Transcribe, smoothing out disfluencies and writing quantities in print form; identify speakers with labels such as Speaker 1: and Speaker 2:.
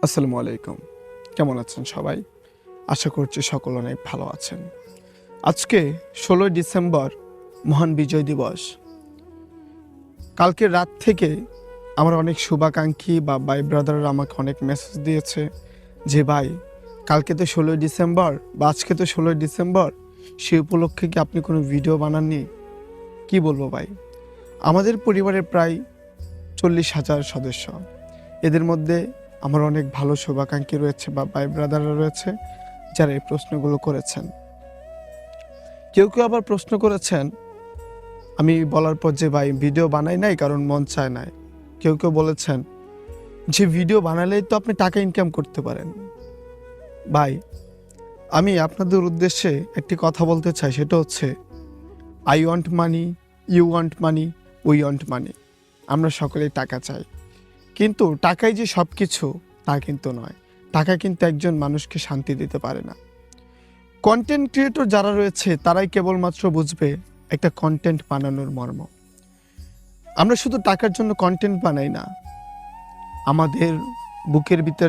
Speaker 1: আসসালামু আলাইকুম। কেমন আছেন সবাই? আশা করছি সকল অনেক ভালো আছেন। আজকে ১৬ই ডিসেম্বর মহান বিজয় দিবস। কালকে রাত থেকে আমার অনেক শুভাকাঙ্ক্ষী বা ভাই ব্রাদাররা আমাকে অনেক মেসেজ দিয়েছে যে ভাই কালকে তো ১৬ই ডিসেম্বর বা আজকে তো ১৬ই ডিসেম্বর, সেই উপলক্ষে কি আপনি কোনো ভিডিও বানাননি? কি বলবো ভাই? আমাদের পরিবারের প্রায় ৪০,০০০ সদস্য। এদের মধ্যে আমার অনেক ভালো শুভাকাঙ্ক্ষী রয়েছে বা ভাই ব্রাদাররা রয়েছে যারা এই প্রশ্নগুলো করেছেন। কেউ আবার প্রশ্ন করেছেন আমি বলার পর যে ভাই ভিডিও বানাই নাই কারণ মন চায় নাই। কেউ বলেছেন যে ভিডিও বানালেই তো আপনি টাকা ইনকাম করতে পারেন। ভাই আমি আপনাদের উদ্দেশ্যে একটি কথা বলতে চাই, সেটা হচ্ছে I want money, you want money, we want money. আমরা সকলেই টাকা চাই, কিন্তু টাকাই যে সব কিছু তা কিন্তু নয়। টাকা কিন্তু একজন মানুষকে শান্তি দিতে পারে না। কন্টেন্ট ক্রিয়েটর যারা রয়েছে তারাই কেবলমাত্র বুঝবে একটা কন্টেন্ট বানানোর মর্ম। আমরা শুধু টাকার জন্য কন্টেন্ট বানাই না, আমাদের বুকের ভিতর